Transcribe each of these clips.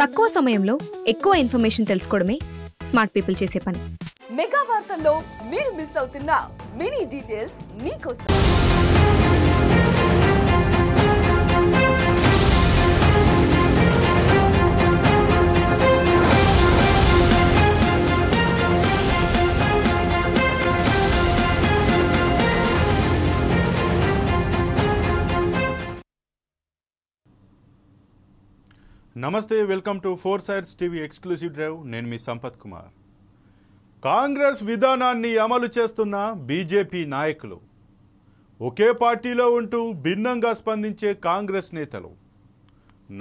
తక్కువ సమయంలో ఎక్కువ ఇన్ఫర్మేషన్ తెలుసుకోవడమే స్మార్ట్ పీపుల్ చేసే పని. మెగా వార్తల్లో మీరు మిస్ అవుతున్న మినీ డీటెయిల్స్ మీకోసం. నమస్తే, welcome to four sides TV exclusive drive. నేను మీ సంపత్ కుమార్. కాంగ్రెస్ విధానాన్ని అమలు చేస్తున్న బీజేపీ నాయకులు, ఒకే పార్టీలో ఉంటూ భిన్నంగా స్పందించే కాంగ్రెస్ నేతలు.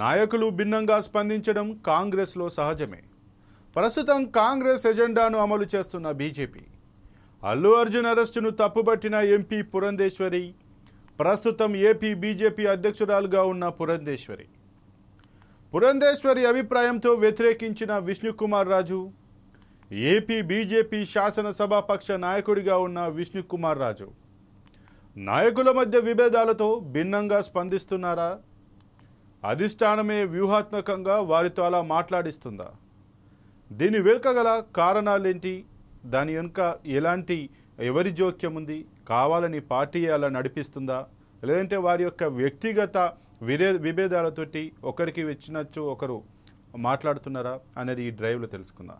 నాయకులు భిన్నంగా స్పందించడం కాంగ్రెస్లో సహజమే. ప్రస్తుతం కాంగ్రెస్ ఎజెండాను అమలు చేస్తున్న బీజేపీ అల్లు అర్జున్ అరెస్టును తప్పుబట్టిన ఎంపీ పురంధేశ్వరి, ప్రస్తుతం ఏపీ బీజేపీ అధ్యక్షురాలుగా ఉన్న పురంధేశ్వరి అభిప్రాయంతో వ్యతిరేకించిన విష్ణుకుమార్ రాజు, ఏపీ బీజేపీ శాసనసభాపక్ష నాయకుడిగా ఉన్న విష్ణుకుమార్ రాజు నాయకుల మధ్య విభేదాలతో భిన్నంగా స్పందిస్తున్నారా? అధిష్టానమే వ్యూహాత్మకంగా వారితో అలా మాట్లాడిస్తుందా? దీని వెనుక గల కారణాలేంటి? దాని వెనుక ఎవరి జోక్యం ఉంది? కావాలని పార్టీ అలా నడిపిస్తుందా, లేదంటే వారి యొక్క వ్యక్తిగత విభేదాలతోటి ఒకరికి వచ్చినచ్చు ఒకరు మాట్లాడుతున్నారా అనేది ఈ డ్రైవ్లో తెలుసుకుందాం.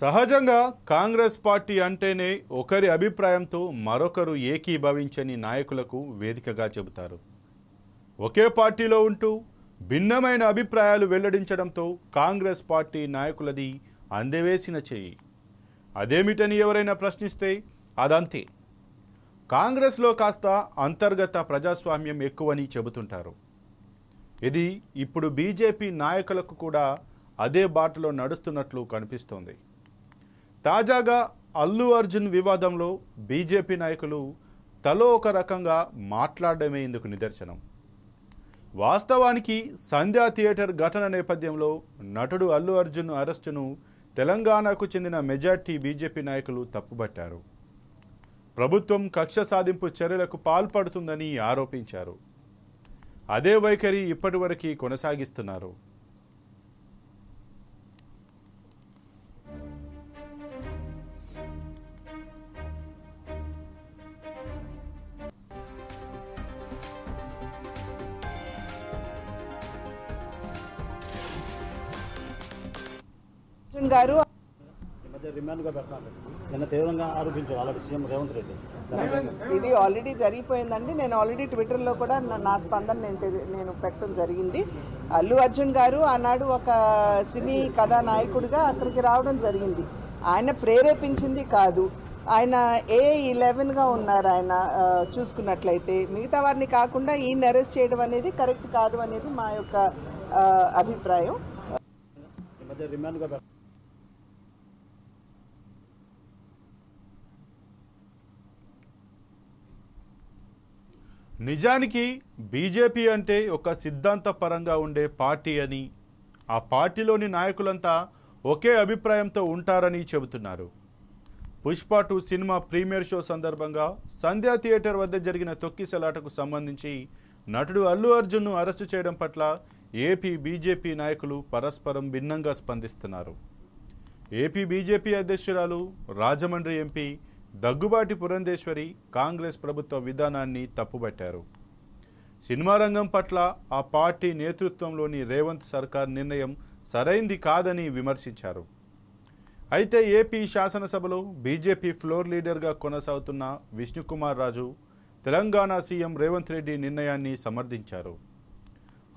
సహజంగా కాంగ్రెస్ పార్టీ అంటేనే ఒకరి అభిప్రాయంతో మరొకరు ఏకీభవించని నాయకులకు వేదికగా చెబుతారు. ఒకే పార్టీలో ఉంటూ భిన్నమైన అభిప్రాయాలు వెల్లడించడంతో కాంగ్రెస్ పార్టీ నాయకులది అందవేసిన చేయి. అదేమిటని ఎవరైనా ప్రశ్నిస్తే అదంతే. కాంగ్రెస్లో కాస్త అంతర్గత ప్రజాస్వామ్యం ఎక్కువని చెబుతుంటారు. ఇది ఇప్పుడు బీజేపీ నాయకులకు కూడా అదే బాటలో నడుస్తున్నట్లు కనిపిస్తోంది. తాజాగా అల్లు అర్జున్ వివాదంలో బీజేపీ నాయకులు తలో ఒక రకంగా మాట్లాడడమే ఇందుకు నిదర్శనం. వాస్తవానికి సంధ్యా థియేటర్ ఘటన నేపథ్యంలో నటుడు అల్లు అర్జున్ అరెస్టును తెలంగాణకు చెందిన మెజార్టీ బీజేపీ నాయకులు తప్పుబట్టారు. ప్రభుత్వం కక్ష సాధింపు చర్యలకు పాల్పడుతుందని ఆరోపించారు. అదే వైఖరి ఇప్పటివరకు కొనసాగిస్తున్నారు. గారు ఇది ఆల్రెడీ జరిగిపోయిందండి. నేను ఆల్రెడీ ట్విట్టర్లో కూడా నా స్పందన నేను పెట్టడం జరిగింది. అల్లు అర్జున్ గారు ఆనాడు ఒక సినీ కథానాయకుడిగా అక్కడికి రావడం జరిగింది. ఆయన ప్రేరేపించింది కాదు. ఆయన A11గా ఉన్నారు. ఆయన చూసుకున్నట్లయితే మిగతా వారిని కాకుండా ఈయన అరెస్ట్ చేయడం అనేది కరెక్ట్ కాదు అనేది మా యొక్క అభిప్రాయం. నిజానికి బీజేపీ అంటే ఒక సిద్ధాంతపరంగా ఉండే పార్టీ అని, ఆ పార్టీలోని నాయకులంతా ఒకే అభిప్రాయంతో ఉంటారని చెబుతున్నారు. పుష్ప 2 సినిమా ప్రీమియర్ షో సందర్భంగా సంధ్యా థియేటర్ వద్ద జరిగిన తొక్కిసలాటకు సంబంధించి నటుడు అల్లు అర్జున్ను అరెస్టు చేయడం పట్ల ఏపీ బీజేపీ నాయకులు పరస్పరం భిన్నంగా స్పందిస్తున్నారు. ఏపీ బీజేపీ అధ్యక్షురాలు, రాజమండ్రి ఎంపీ దగ్గుబాటి పురంధేశ్వరి కాంగ్రెస్ ప్రభుత్వ విధానాన్ని తప్పుబట్టారు. సినిమా రంగం పట్ల ఆ పార్టీ నేతృత్వంలోని రేవంత్ సర్కార్ నిర్ణయం సరైంది కాదని విమర్శించారు. అయితే ఏపీ శాసనసభలో బీజేపీ ఫ్లోర్ లీడర్గా కొనసాగుతున్న విష్ణుకుమార్ రాజు తెలంగాణ సీఎం రేవంత్ రెడ్డి నిర్ణయాన్ని సమర్థించారు.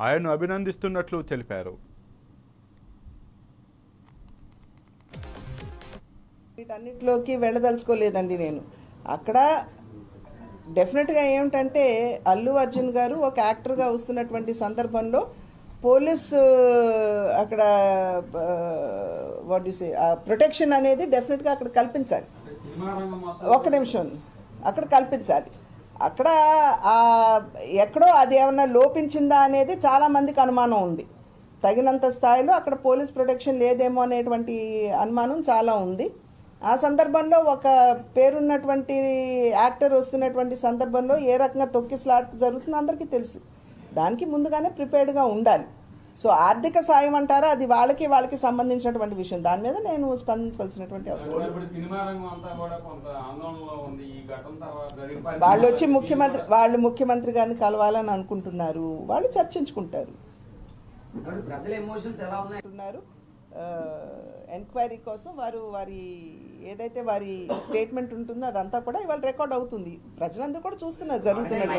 ఆయన్ను అభినందిస్తున్నట్లు తెలిపారు. వీటన్నిటిలోకి వెళ్ళదలుచుకోలేదండి నేను. అక్కడ డెఫినెట్గా ఏమిటంటే అల్లు అర్జున్ గారు ఒక యాక్టర్గా వస్తున్నటువంటి సందర్భంలో పోలీసు అక్కడ వాట్ యు సే ప్రొటెక్షన్ అనేది డెఫినెట్గా అక్కడ కల్పించాలి. ఒక్క నిమిషం, అక్కడ కల్పించాలి. అక్కడ ఎక్కడో అది ఏమన్నా లోపించిందా అనేది చాలామందికి అనుమానం ఉంది. తగినంత స్థాయిలో అక్కడ పోలీస్ ప్రొటెక్షన్ లేదేమో అనేటువంటి అనుమానం చాలా ఉంది. ఆ సందర్భంలో ఒక పేరున్నటువంటి యాక్టర్ వస్తున్నటువంటి సందర్భంలో ఏ రకంగా తొక్కిసలాట జరుగుతుందో అందరికీ తెలుసు. దానికి ముందుగానే ప్రిపేర్డ్గా ఉండాలి. సో ఆర్థిక సాయం అంటారా, అది వాళ్ళకి సంబంధించినటువంటి విషయం. దాని మీద నేను స్పందించవలసినటువంటి అవసరం. వాళ్ళు ముఖ్యమంత్రి గారిని కలవాలని అనుకుంటున్నారు. వాళ్ళు చర్చించుకుంటారు. ఎంక్వైరీ కోసం వారి ఏదైతే వారి స్టేట్మెంట్ ఉంటుందో అదంతా కూడా ఇవాళ రికార్డ్ అవుతుంది. ప్రజలందరూ కూడా చూస్తున్నారు జరుగుతున్నది.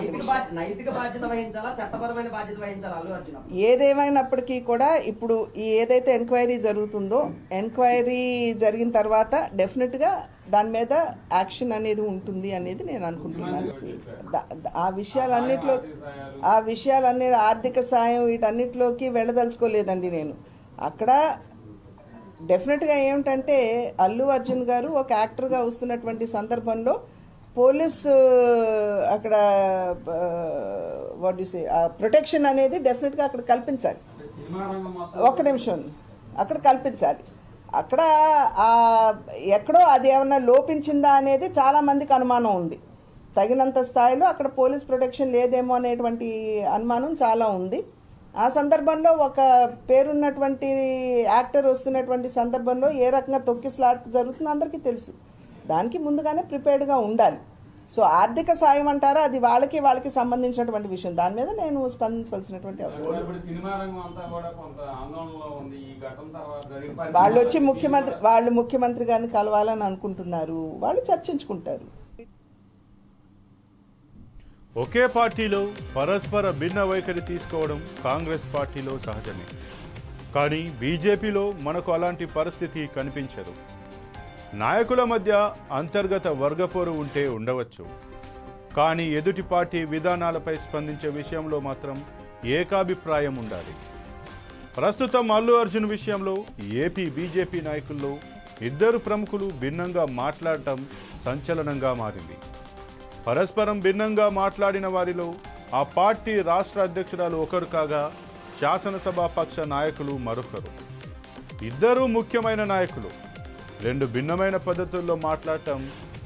ఏదేమైనప్పటికీ కూడా ఇప్పుడు ఈ ఏదైతే ఎంక్వైరీ జరుగుతుందో, ఎంక్వైరీ జరిగిన తర్వాత డెఫినెట్గా దాని మీద యాక్షన్ అనేది ఉంటుంది అనేది నేను అనుకుంటున్నాను. ఆ విషయాలన్నీ ఆర్థిక సాయం వీటన్నిటిలోకి వెళ్ళదలుచుకోలేదండి నేను. అక్కడ డెఫినెట్గా ఏమిటంటే అల్లు అర్జున్ గారు ఒక యాక్టర్గా వస్తున్నటువంటి సందర్భంలో పోలీసు అక్కడ ప్రొటెక్షన్ అనేది డెఫినెట్గా అక్కడ కల్పించాలి. ఒక్క నిమిషం, అక్కడ కల్పించాలి. అక్కడ ఎక్కడో అది ఏమన్నా లోపించిందా అనేది చాలామందికి అనుమానం ఉంది. తగినంత స్థాయిలో అక్కడ పోలీస్ ప్రొటెక్షన్ లేదేమో అనేటువంటి అనుమానం చాలా ఉంది. ఆ సందర్భంలో ఒక పేరున్నటువంటి యాక్టర్ వస్తున్నటువంటి సందర్భంలో ఏ రకంగా తొక్కిసలాట జరుగుతుందో అందరికీ తెలుసు. దానికి ముందుగానే ప్రిపేర్డ్గా ఉండాలి. సో ఆర్థిక సాయం అంటారా, అది వాళ్ళకి సంబంధించినటువంటి విషయం. దాని మీద నేను స్పందించవలసినటువంటి అవసరం. వాళ్ళు ముఖ్యమంత్రి గారిని కలవాలని అనుకుంటున్నారు. వాళ్ళు చర్చించుకుంటారు. ఒకే పార్టీలో పరస్పర భిన్న వైఖరి తీసుకోవడం కాంగ్రెస్ పార్టీలో సహజమే. కానీ బీజేపీలో మనకు అలాంటి పరిస్థితి కనిపించదు. నాయకుల మధ్య అంతర్గత వర్గపోరు ఉంటే ఉండవచ్చు. కానీ ఎదుటి పార్టీ విధానాలపై స్పందించే విషయంలో మాత్రం ఏకాభిప్రాయం ఉండాలి. ప్రస్తుతం అల్లు అర్జున్ విషయంలో ఏపీ బీజేపీ నాయకుల్లో ఇద్దరు ప్రముఖులు భిన్నంగా మాట్లాడటం సంచలనంగా మారింది. పరస్పరం భిన్నంగా మాట్లాడిన వారిలో ఆ పార్టీ రాష్ట్ర అధ్యక్షురాలు ఒకరు కాగా శాసనసభాపక్ష నాయకులు మరొకరు. ఇద్దరూ ముఖ్యమైన నాయకులు రెండు భిన్నమైన పద్ధతుల్లో మాట్లాడటం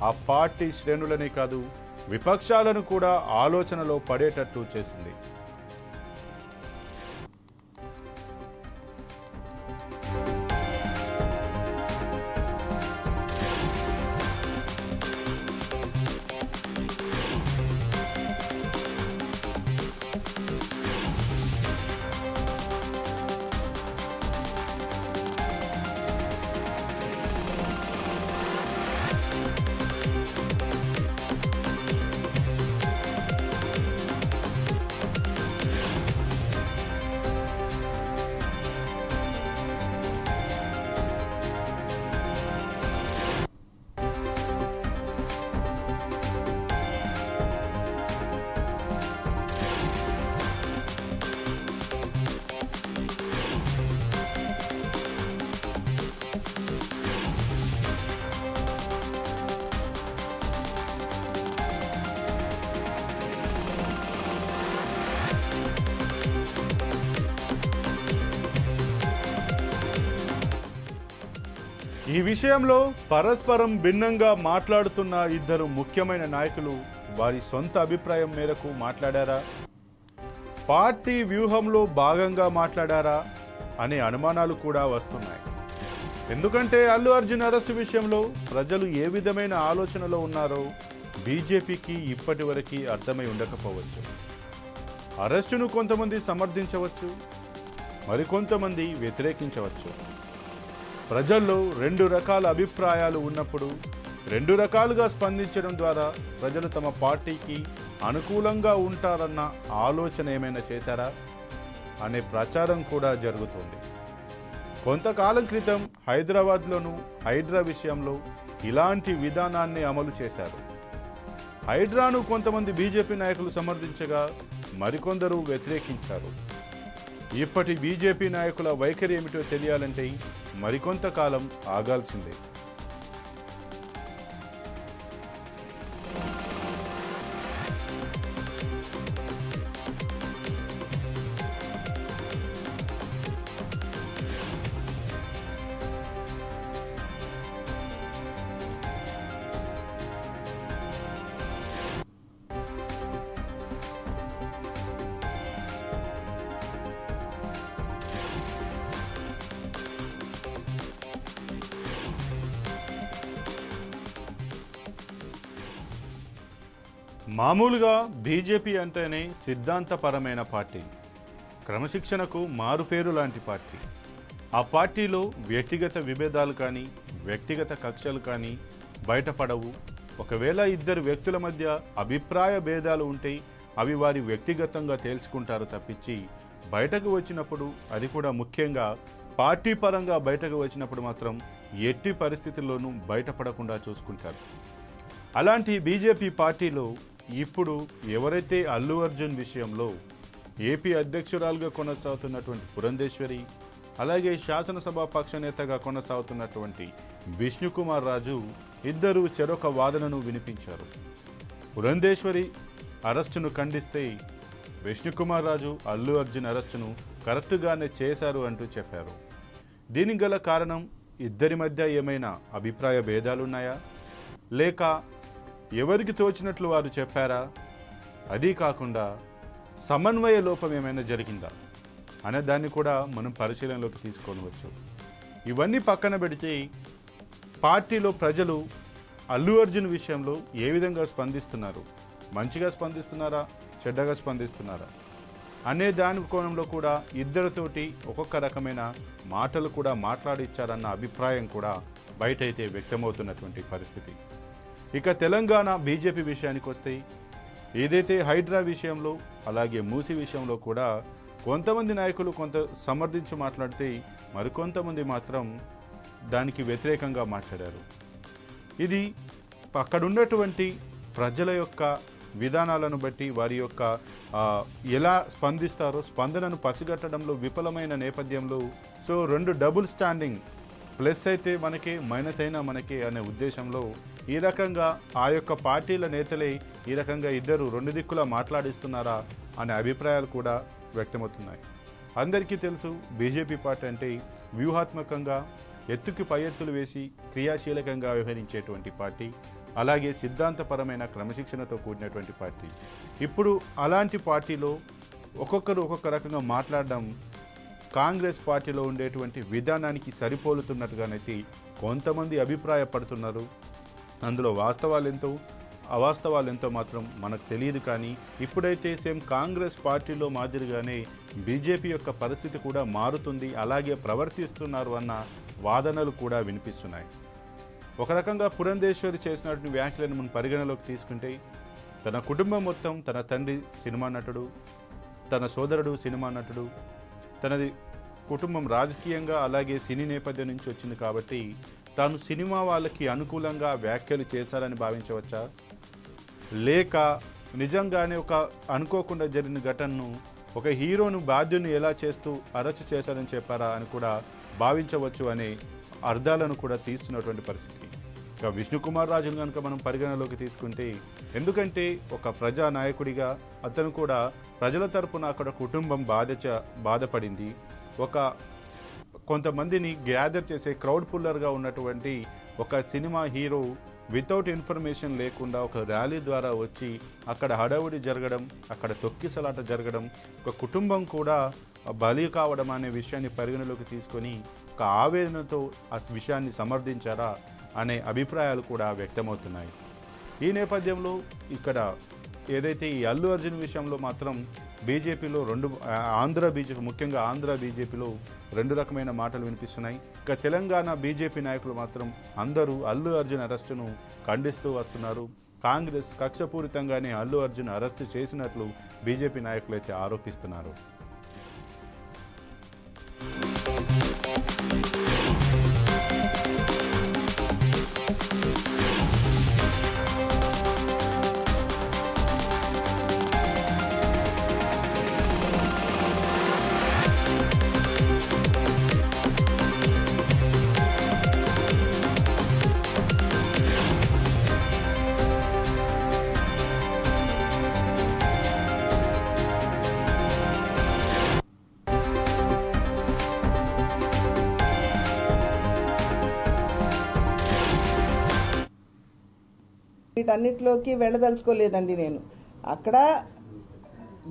ఆ పార్టీ శ్రేణులనే కాదు విపక్షాలను కూడా ఆలోచనలో పడేటట్లు చేసింది. ఈ విషయంలో పరస్పరం భిన్నంగా మాట్లాడుతున్న ఇద్దరు ముఖ్యమైన నాయకులు వారి సొంత అభిప్రాయం మేరకు మాట్లాడారా, పార్టీ వ్యూహంలో భాగంగా మాట్లాడారా అనే అనుమానాలు కూడా వస్తున్నాయి. ఎందుకంటే అల్లు అర్జున్ అరెస్టు విషయంలో ప్రజలు ఏ విధమైన ఆలోచనలో ఉన్నారో బీజేపీకి ఇప్పటి వరకు అర్థమై ఉండకపోవచ్చు. అరెస్టును కొంతమంది సమర్థించవచ్చు, మరికొంతమంది వ్యతిరేకించవచ్చు. ప్రజల్లో రెండు రకాల అభిప్రాయాలు ఉన్నప్పుడు రెండు రకాలుగా స్పందించడం ద్వారా ప్రజలు తమ పార్టీకి అనుకూలంగా ఉంటారన్న ఆలోచన ఏమైనా చేశారా అనే ప్రచారం కూడా జరుగుతోంది. కొంతకాలం క్రితం హైదరాబాద్లోనూ హైడ్రా విషయంలో ఇలాంటి విధానాన్ని అమలు చేశారు. హైడ్రాను కొంతమంది బీజేపీ నాయకులు సమర్థించగా మరికొందరు వ్యతిరేకించారు. ఇప్పటి బీజేపీ నాయకుల వైఖరి ఏమిటో తెలియాలంటే మరికొంతకాలం ఆగాల్సిందే. మామూలుగా బీజేపీ అంటేనే సిద్ధాంతపరమైన పార్టీ, క్రమశిక్షణకు మారుపేరు లాంటి పార్టీ. ఆ పార్టీలో వ్యక్తిగత విభేదాలు కానీ వ్యక్తిగత కక్షలు కానీ బయటపడవు. ఒకవేళ ఇద్దరు వ్యక్తుల మధ్య అభిప్రాయ భేదాలు ఉంటే అవి వారి వ్యక్తిగతంగా తేల్చుకుంటారు తప్పించి బయటకు వచ్చినప్పుడు, అది కూడా ముఖ్యంగా పార్టీ పరంగా బయటకు వచ్చినప్పుడు మాత్రం ఎట్టి పరిస్థితుల్లోనూ బయటపడకుండా చూసుకుంటారు. అలాంటి బీజేపీ పార్టీలో ఇప్పుడు ఎవరైతే అల్లు అర్జున్ విషయంలో ఏపీ అధ్యక్షురాలుగా కొనసాగుతున్నటువంటి పురంధేశ్వరి, అలాగే శాసనసభ పక్ష నేతగా కొనసాగుతున్నటువంటి విష్ణుకుమార్ రాజు ఇద్దరు చెరొక వాదనను వినిపించారు. పురంధేశ్వరి అరెస్టును ఖండిస్తే విష్ణుకుమార్ రాజు అల్లు అర్జున్ అరెస్టును కరెక్ట్గానే చేశారు అంటూ చెప్పారు. దీనికి గల కారణం ఇద్దరి మధ్య ఏమైనా అభిప్రాయ భేదాలున్నాయా, లేక ఎవరికి తోచినట్లు వారు చెప్పారా, అదీ కాకుండా సమన్వయ లోపం ఏమైనా జరిగిందా అనే దాన్ని కూడా మనం పరిశీలనలోకి తీసుకోవచ్చు. ఇవన్నీ పక్కన పెడితే పార్టీలో ప్రజలు అల్లు అర్జున్ విషయంలో ఏ విధంగా స్పందిస్తున్నారు, మంచిగా స్పందిస్తున్నారా చెడ్డగా స్పందిస్తున్నారా అనే దాని కోణంలో కూడా ఇద్దరితోటి ఒక్కొక్క రకమైన మాటలు కూడా మాట్లాడిచ్చారన్న అభిప్రాయం కూడా బయటైతే వ్యక్తమవుతున్నటువంటి పరిస్థితి. ఇక తెలంగాణ బీజేపీ విషయానికి వస్తే ఏదైతే హైడ్రా విషయంలో అలాగే మూసి విషయంలో కూడా కొంతమంది నాయకులు కొంత సమర్థించి మాట్లాడితే మరికొంతమంది మాత్రం దానికి వ్యతిరేకంగా మాట్లాడారు. ఇది అక్కడున్నటువంటి ప్రజల యొక్క విధానాలను బట్టి వారి యొక్క ఎలా స్పందిస్తారో స్పందనను పసిగట్టడంలో విఫలమైన నేపథ్యంలో సో రెండు డబుల్ స్టాండింగ్, ప్లస్ అయితే మనకే మైనస్ అయినా మనకే అనే ఉద్దేశంలో ఈ రకంగా ఆ యొక్క పార్టీల నేతలే ఈ రకంగా ఇద్దరు రెండు దిక్కులా మాట్లాడిస్తున్నారా అనే అభిప్రాయాలు కూడా వ్యక్తమవుతున్నాయి. అందరికీ తెలుసు బీజేపీ పార్టీ అంటే వ్యూహాత్మకంగా ఎత్తుకి పై ఎత్తులు వేసి క్రియాశీలకంగా వ్యవహరించేటువంటి పార్టీ, అలాగే సిద్ధాంతపరమైన క్రమశిక్షణతో కూడినటువంటి పార్టీ. ఇప్పుడు అలాంటి పార్టీలో ఒక్కొక్కరు ఒక్కొక్క రకంగా మాట్లాడడం కాంగ్రెస్ పార్టీలో ఉండేటువంటి విధానానికి సరిపోలుతున్నట్టుగానైతే కొంతమంది అభిప్రాయపడుతున్నారు. అందులో వాస్తవాలెంతో అవాస్తవాలెంతో మాత్రం మనకు తెలియదు. కానీ ఇప్పుడైతే సేమ్ కాంగ్రెస్ పార్టీలో మాదిరిగానే బీజేపీ యొక్క పరిస్థితి కూడా మారుతుంది, అలాగే ప్రవర్తిస్తున్నారు అన్న వాదనలు కూడా వినిపిస్తున్నాయి. ఒక రకంగా పురంధేశ్వరి చేసినటువంటి వ్యాఖ్యలను మనం పరిగణలోకి తీసుకుంటే తన కుటుంబం మొత్తం, తన తండ్రి సినిమా నటుడు, తన సోదరుడు సినిమా నటుడు, తనది కుటుంబం రాజకీయంగా అలాగే సినీ నేపథ్యం నుంచి వచ్చింది కాబట్టి తాను సినిమా వాళ్ళకి అనుకూలంగా వ్యాఖ్యలు చేశారని భావించవచ్చా, లేక నిజంగానే ఒక అనుకోకుండా జరిగిన ఘటనను ఒక హీరోను బాధ్యుని ఎలా చేస్తూ అరెస్ట్ చేశారని చెప్పారా అని కూడా భావించవచ్చు అనే అర్థాలను కూడా తీస్తున్నటువంటి పరిస్థితి. ఇక విష్ణుకుమార్ రాజును కనుక మనం పరిగణలోకి తీసుకుంటే, ఎందుకంటే ఒక ప్రజానాయకుడిగా అతను కూడా ప్రజల తరపున అక్కడ కుటుంబం బాధపడింది. ఒక కొంతమందిని గ్యాదర్ చేసే క్రౌడ్ పుల్లర్గా ఉన్నటువంటి ఒక సినిమా హీరో వితౌట్ ఇన్ఫర్మేషన్ లేకుండా ఒక ర్యాలీ ద్వారా వచ్చి అక్కడ హడావుడి జరగడం, అక్కడ తొక్కిసలాట జరగడం, ఒక కుటుంబం కూడా బలి కావడం అనే విషయాన్ని పరిగణలోకి తీసుకొని ఒక ఆవేదనతో ఆ విషయాన్ని సమర్థించారా అనే అభిప్రాయాలు కూడా వ్యక్తమవుతున్నాయి. ఈ నేపథ్యంలో ఇక్కడ ఏదైతే ఈ అల్లు అర్జున్ విషయంలో మాత్రం బీజేపీలో ముఖ్యంగా ఆంధ్ర బీజేపీలో రెండు రకమైన మాటలు వినిపిస్తున్నాయి. ఇక తెలంగాణ బీజేపీ నాయకులు మాత్రం అందరూ అల్లు అర్జున్ అరెస్టును ఖండిస్తూ వస్తున్నారు. కాంగ్రెస్ కక్షపూరితంగానే అల్లు అర్జున్ అరెస్టు చేసినట్లు బీజేపీ నాయకులు అయితే ఆరోపిస్తున్నారు. వీటన్నిటిలోకి వెళ్ళదలుచుకోలేదండి నేను. అక్కడ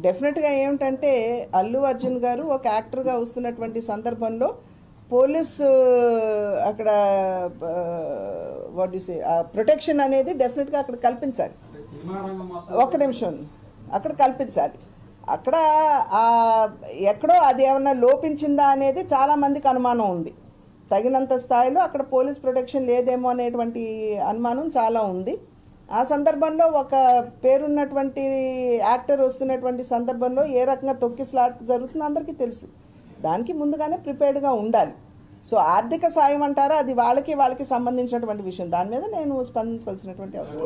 డెఫినెట్గా ఏమిటంటే అల్లు అర్జున్ గారు ఒక యాక్టర్గా వస్తున్నటువంటి సందర్భంలో పోలీసు అక్కడ ప్రొటెక్షన్ అనేది డెఫినెట్గా అక్కడ కల్పించాలి. ఒక్క నిమిషం, అక్కడ కల్పించాలి. అక్కడ ఎక్కడో అది ఏమన్నా లోపించిందా అనేది చాలా మందికి అనుమానం ఉంది. తగినంత స్థాయిలో అక్కడ పోలీస్ ప్రొటెక్షన్ లేదేమో అనేటువంటి అనుమానం చాలా ఉంది. ఆ సందర్భంలో ఒక పేరున్నటువంటి యాక్టర్ వస్తున్నటువంటి సందర్భంలో ఏ రకంగా తొక్కిసలాట జరుగుతుందో అందరికీ తెలుసు. దానికి ముందుగానే ప్రిపేర్డ్గా ఉండాలి. సో ఆర్థిక సాయం అంటారా, అది వాళ్ళకి సంబంధించినటువంటి విషయం. దాని మీద నేను స్పందించవలసినటువంటి అవసరం.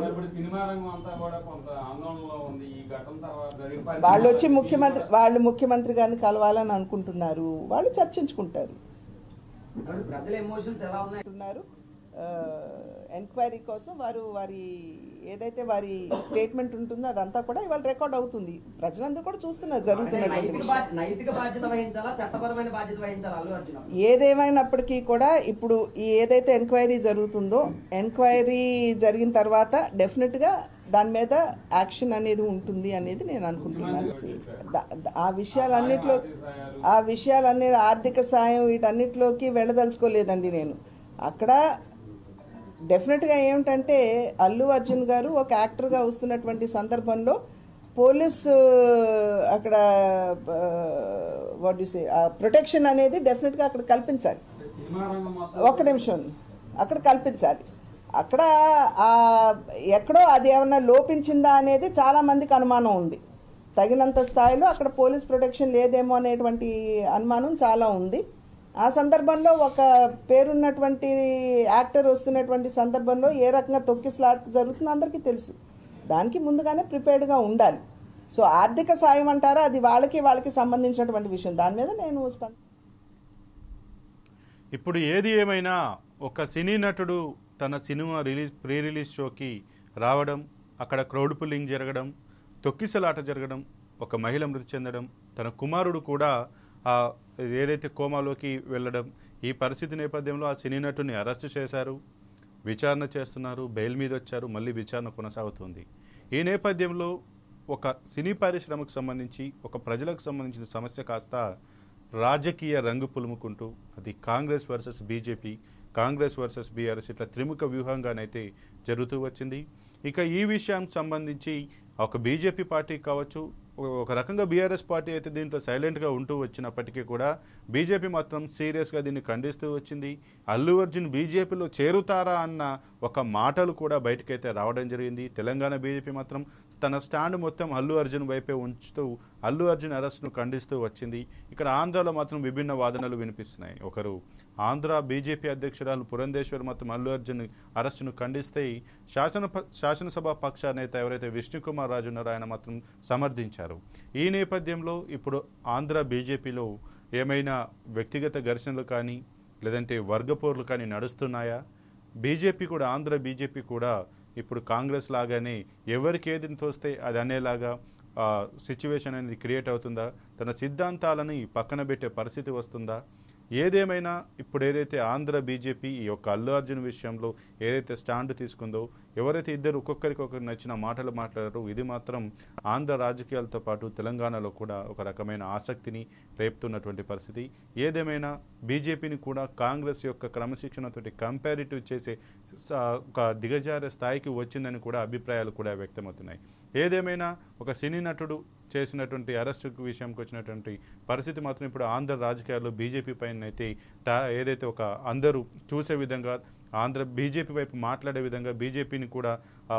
వాళ్ళు ముఖ్యమంత్రి గారిని కలవాలని అనుకుంటున్నారు. వాళ్ళు చర్చించుకుంటారు. ఎంక్వైరీ కోసం వారి ఏదైతే వారి స్టేట్మెంట్ ఉంటుందో అదంతా కూడా ఇవాళ రికార్డ్ అవుతుంది. ప్రజలందరూ కూడా చూస్తున్నారు జరుగుతున్నటువంటి. ఏదేమైనప్పటికీ కూడా ఇప్పుడు ఏదైతే ఎంక్వైరీ జరుగుతుందో, ఎంక్వైరీ జరిగిన తర్వాత డెఫినెట్గా దాని మీద యాక్షన్ అనేది ఉంటుంది అనేది నేను అనుకుంటున్నాను. ఆ విషయాలన్నీ ఆర్థిక సాయం వీటన్నిటిలోకి వెళ్ళదలుచుకోలేదండి నేను. అక్కడ డెఫినెట్గా ఏమిటంటే అల్లు అర్జున్ గారు ఒక యాక్టర్గా వస్తున్నటువంటి సందర్భంలో పోలీసు అక్కడ ప్రొటెక్షన్ అనేది డెఫినెట్గా అక్కడ కల్పించాలి. ఒక్క నిమిషం, అక్కడ కల్పించాలి. అక్కడ ఎక్కడో అది ఏమన్నా లోపించిందా అనేది చాలా మందికి అనుమానం ఉంది. తగినంత స్థాయిలో అక్కడ పోలీస్ ప్రొటెక్షన్ లేదేమో అనేటువంటి అనుమానం చాలా ఉంది. ఆ సందర్భంలో ఒక పేరున్నటువంటి యాక్టర్ వస్తున్నటువంటి సందర్భంలో ఏ రకంగా తొక్కిసలాట జరుగుతుందో అందరికీ తెలుసు. దానికి ముందుగానే ప్రిపేర్డ్గా ఉండాలి. సో ఆర్థిక సాయం అంటారా, అది వాళ్ళకి సంబంధించినటువంటి విషయం. దాని మీద నేను ఇప్పుడు ఏది ఏమైనా ఒక సినీ నటుడు తన సినిమా ప్రీ రిలీజ్ షోకి రావడం, అక్కడ క్రౌడ్ పుల్లింగ్ జరగడం, తొక్కిసలాట జరగడం, ఒక మహిళ మృతి చెందడం, తన కుమారుడు కూడా ఏదైతే కోమాలోకి వెళ్ళడం, ఈ పరిస్థితి నేపథ్యంలో ఆ సినీ నటుని అరెస్టు చేశారు, విచారణ చేస్తున్నారు, బెయిల్ మీద వచ్చారు, మళ్ళీ విచారణ కొనసాగుతుంది. ఈ నేపథ్యంలో ఒక సినీ పరిశ్రమకు సంబంధించి, ఒక ప్రజలకు సంబంధించిన సమస్య కాస్త రాజకీయ రంగు పులుముకుంటూ అది Congress versus BJP, Congress versus BRS ఇట్లా త్రిముఖ వ్యూహంగానైతే జరుగుతూ వచ్చింది. ఇక ఈ విషయానికి సంబంధించి ఒక బీజేపీ పార్టీ కావచ్చు, ఒక రకంగా బీఆర్ఎస్ పార్టీ అయితే దీంట్లో సైలెంట్గా ఉంటూ వచ్చినప్పటికీ కూడా బీజేపీ మాత్రం సీరియస్గా దీన్ని ఖండిస్తూ వచ్చింది. అల్లు అర్జున్ బీజేపీలో చేరుతారా అన్న ఒక మాటలు కూడా బయటకైతే రావడం జరిగింది. తెలంగాణ బీజేపీ మాత్రం తన స్టాండ్ మొత్తం అల్లు అర్జున్ వైపే ఉంచుతూ అల్లు అర్జున్ అరెస్ట్ను ఖండిస్తూ వచ్చింది. ఇక్కడ ఆంధ్రాలో మాత్రం విభిన్న వాదనలు వినిపిస్తున్నాయి. ఒకరు ఆంధ్ర బీజేపీ అధ్యక్షురాలు పురంధేశ్వర్ మాత్రం అల్లు అర్జున్ అరెస్టును ఖండిస్తే శాసనసభ పక్ష నేత ఎవరైతే విష్ణుకుమార్ రాజు ఉన్నారో ఆయన మాత్రం సమర్థించారు. ఈ నేపథ్యంలో ఇప్పుడు ఆంధ్ర బీజేపీలో ఏమైనా వ్యక్తిగత ఘర్షణలు కానీ లేదంటే వర్గపోర్లు కానీ నడుస్తున్నాయా? బీజేపీ కూడా ఆంధ్ర బీజేపీ కూడా ఇప్పుడు కాంగ్రెస్ లాగానే ఎవరికి ఏది తోస్తే అది అనేలాగా సిచ్యువేషన్ అనేది క్రియేట్ అవుతుందా? తన సిద్ధాంతాలని పక్కన పెట్టే పరిస్థితి వస్తుందా? ఏదేమైనా ఇప్పుడు ఏదైతే ఆంధ్ర బీజేపీ ఈ యొక్క అల్లు అర్జున్ విషయంలో ఏదైతే స్టాండ్ తీసుకుందో, ఎవరైతే ఇద్దరు ఒక్కొక్కరికి నచ్చిన మాటలు మాట్లాడారో ఇది మాత్రం ఆంధ్ర రాజకీయాలతో పాటు తెలంగాణలో కూడా ఒక రకమైన ఆసక్తిని రేపుతున్నటువంటి పరిస్థితి. ఏదేమైనా బీజేపీని కూడా కాంగ్రెస్ యొక్క క్రమశిక్షణతోటి కంపారిటివ్ చేసే ఒక దిగజారే స్థాయికి వచ్చిందని కూడా అభిప్రాయాలు కూడా వ్యక్తమవుతున్నాయి. ఏదేమైనా ఒక సినీ నటుడు చేసినటువంటి అరెస్టు విషయంకి వచ్చినటువంటి పరిస్థితి మాత్రం ఇప్పుడు ఆంధ్ర రాజకీయాల్లో బీజేపీ పైన అయితే ఏదైతే ఒక అందరూ చూసే విధంగా ఆంధ్ర బీజేపీ వైపు మాట్లాడే విధంగా బీజేపీని కూడా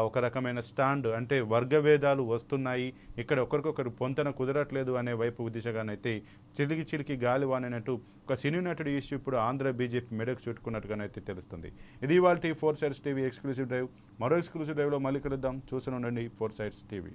ఒక రకమైన స్టాండ్ అంటే వర్గభేదాలు వస్తున్నాయి, ఇక్కడ ఒకరికొకరు పొంతన కుదరట్లేదు అనే వైపు దిశగానైతే చిలికి గాలి వానైనట్టు ఒక సినీ నటుడు ఇష్యూ ఇప్పుడు ఆంధ్ర బీజేపీ మెడకు చుట్టుకున్నట్టుగానైతే తెలుస్తుంది. ఇది ఇవాల్టి 4 Sides టీవీ ఎక్స్క్లూసివ్ డ్రైవ్. మరో ఎక్స్క్లూసివ్ డ్రైవ్లో మళ్ళీ కలుద్దాం. చూస్తూనే ఉండండి 4 Sides టీవీ.